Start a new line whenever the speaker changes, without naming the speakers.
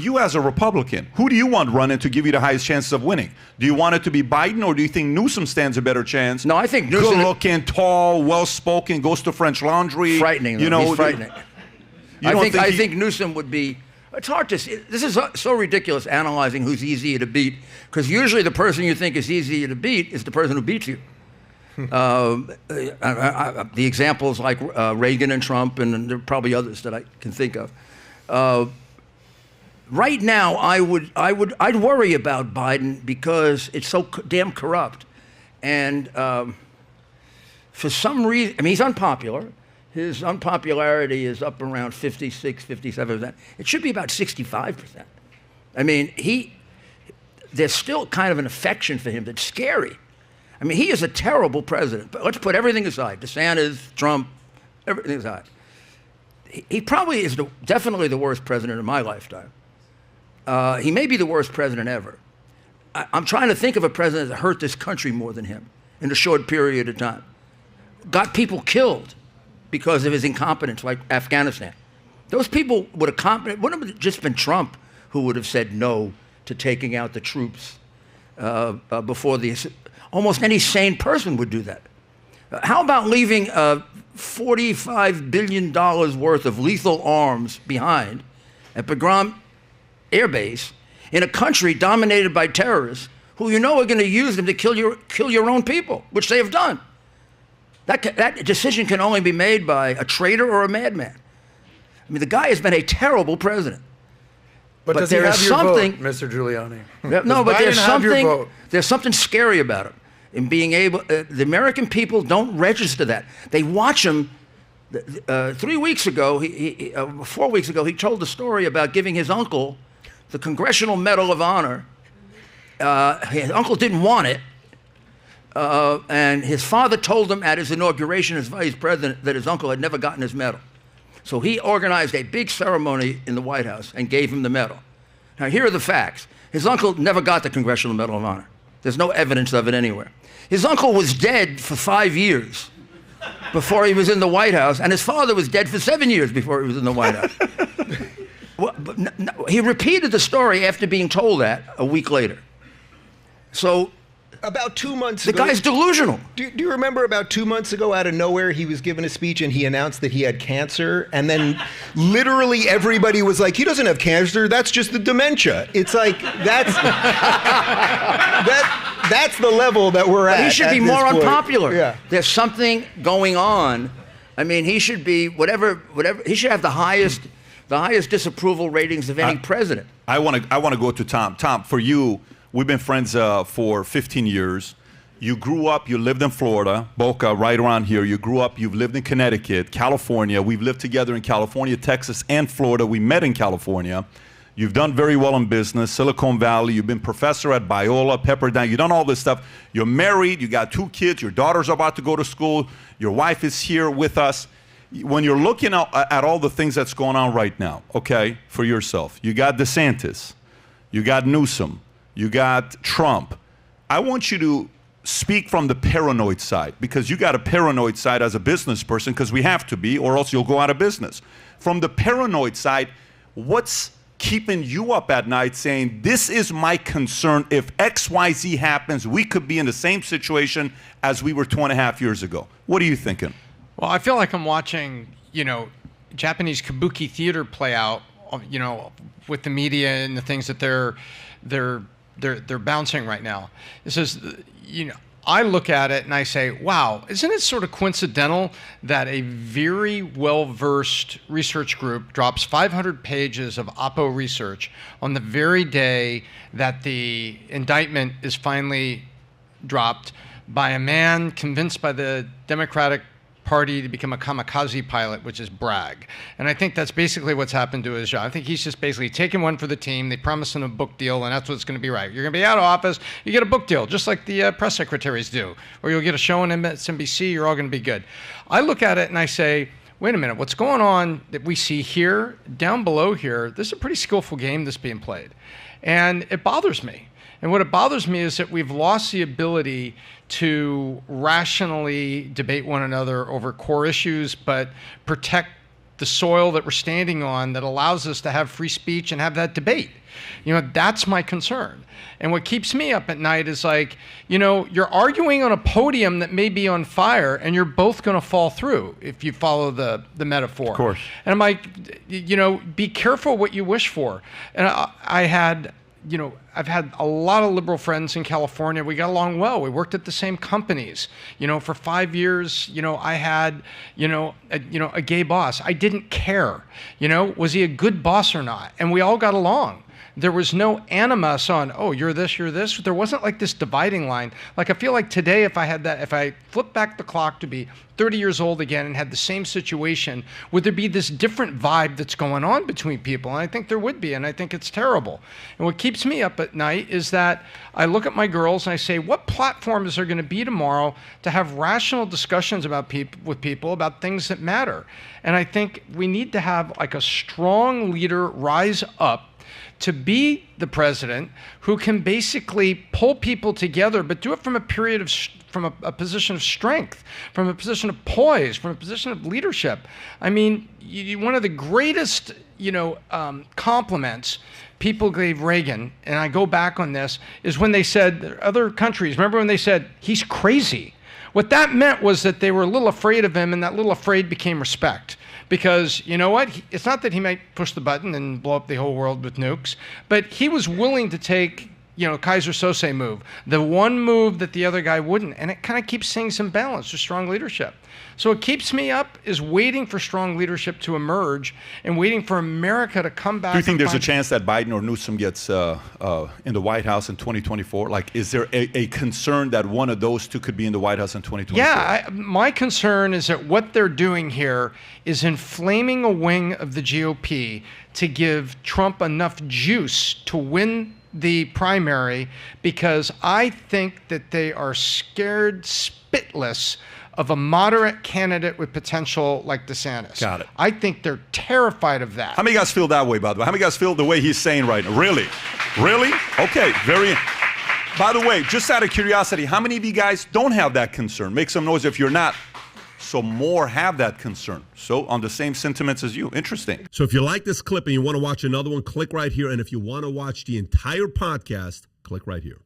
you as a Republican, who do you want running to give you the highest chances of winning? Do you want it to be Biden, or do you think Newsom stands a better chance?
No, I think Newsom...
Good-looking, tall, well-spoken, goes to French Laundry.
Frightening.
You know,
he's frightening. I think Newsom would be... It's hard to see. This is so ridiculous, analyzing who's easier to beat, because usually the person you think is easier to beat is the person who beats you. The examples like Reagan and Trump, and there are probably others that I can think of. Right now, I'd worry about Biden because it's so damn corrupt, and for some reason, I mean, he's unpopular. His unpopularity is up around 56, 57%. It should be about 65%. I mean, there's still kind of an affection for him that's scary. I mean, he is a terrible president, but let's put everything aside. DeSantis, Trump, everything aside. He probably is definitely the worst president in my lifetime. He may be the worst president ever. I'm trying to think of a president that hurt this country more than him in a short period of time. Got people killed because of his incompetence, like Afghanistan. Those people wouldn't have just been Trump who would have said no to taking out the troops before almost any sane person would do that. How about leaving $45 billion worth of lethal arms behind at Bagram Air Base in a country dominated by terrorists who you know are going to use them to kill your own people, which they have done. That decision can only be made by a traitor or a madman. I mean, the guy has been a terrible president.
But does he have your vote, Mr. Giuliani?
No, but there's something scary about him in being able. The American people don't register that. They watch him. 3 weeks ago, 4 weeks ago, he told the story about giving his uncle the Congressional Medal of Honor. His uncle didn't want it. And his father told him at his inauguration as vice president that his uncle had never gotten his medal. So he organized a big ceremony in the White House and gave him the medal. Now, here are the facts. His uncle never got the Congressional Medal of Honor. There's no evidence of it anywhere. His uncle was dead for 5 years before he was in the White House, and his father was dead for 7 years before he was in the White House. He repeated the story after being told that a week later. So...
About 2 months ago...
The guy's delusional.
Do you remember about 2 months ago, out of nowhere, he was giving a speech and he announced that he had cancer, and then literally everybody was like, he doesn't have cancer, that's just the dementia. It's like, that's the level that we're at.
He should be more unpopular.
Yeah.
There's something going on. I mean, he should be whatever. He should have the highest disapproval ratings of any president.
I want to go to Tom. Tom, for you, we've been friends for 15 years. You grew up, you lived in Florida, Boca, right around here. You grew up, you've lived in Connecticut, California. We've lived together in California, Texas, and Florida. We met in California. You've done very well in business, Silicon Valley. You've been professor at Biola, Pepperdine. You've done all this stuff. You're married. You got 2 kids. Your daughter's about to go to school. Your wife is here with us. When you're looking at all the things that's going on right now, okay, for yourself, you got DeSantis, you got Newsom, you got Trump. I want you to speak from the paranoid side, because you got a paranoid side as a business person, because we have to be, or else you'll go out of business. From the paranoid side, what's keeping you up at night saying, this is my concern. If XYZ happens, we could be in the same situation as we were 2.5 years ago. What are you thinking?
Well, I feel like I'm watching, Japanese kabuki theater play out, with the media and the things that they're bouncing right now. It says, I look at it and I say, wow, isn't it sort of coincidental that a very well-versed research group drops 500 pages of Oppo research on the very day that the indictment is finally dropped by a man convinced by the Democratic Party to become a kamikaze pilot, which is Bragg. And I think that's basically what's happened to his job. I think he's just basically taking one for the team. They promised him a book deal, and that's what's going to be right. You're going to be out of office, you get a book deal, just like the press secretaries do. Or you'll get a show on MSNBC, you're all going to be good. I look at it and I say, wait a minute, what's going on that we see here, down below here, this is a pretty skillful game that's being played. And it bothers me. And what it bothers me is that we've lost the ability to rationally debate one another over core issues, but protect the soil that we're standing on that allows us to have free speech and have that debate. That's my concern. And what keeps me up at night is like, you're arguing on a podium that may be on fire, and you're both going to fall through if you follow the metaphor.
Of course.
And I'm like, be careful what you wish for. And I've had a lot of liberal friends in California. We got along well. We worked at the same companies. For 5 years, I had, a gay boss. I didn't care. Was he a good boss or not? And we all got along. There was no animus on, oh, you're this, you're this. There wasn't like this dividing line. Like I feel like today, if I flip back the clock to be 30 years old again and had the same situation, would there be this different vibe that's going on between people? And I think there would be, and I think it's terrible. And what keeps me up at night is that I look at my girls and I say, what platform is there going to be tomorrow to have rational discussions with people about things that matter? And I think we need to have like a strong leader rise up to be the president who can basically pull people together, but do it from a position of strength, from a position of poise, from a position of leadership. I mean, one of the greatest, compliments people gave Reagan, and I go back on this, is when they said, other countries, remember when they said, he's crazy? What that meant was that they were a little afraid of him, and that little afraid became respect. Because you know what? It's not that he might push the button and blow up the whole world with nukes, but he was willing to take, Kaiser Sose move, the one move that the other guy wouldn't. And it kind of keeps things in balance with strong leadership. So what keeps me up is waiting for strong leadership to emerge and waiting for America to come back.
Do you think there's a chance that Biden or Newsom gets in the White House in 2024? Like, is there a concern that one of those two could be in the White House in 2024?
Yeah, my concern is that what they're doing here is inflaming a wing of the GOP to give Trump enough juice to win the primary, because I think that they are scared spitless of a moderate candidate with potential like DeSantis.
Got it.
I think they're terrified of that.
How many guys feel that way, by the way? How many guys feel the way he's saying right now? Really? Really? Okay, By the way, just out of curiosity, how many of you guys don't have that concern? Make some noise if you're not. So more have that concern. So on the same sentiments as you. Interesting.
So if you like this clip and you want to watch another one, click right here. And if you want to watch the entire podcast, click right here.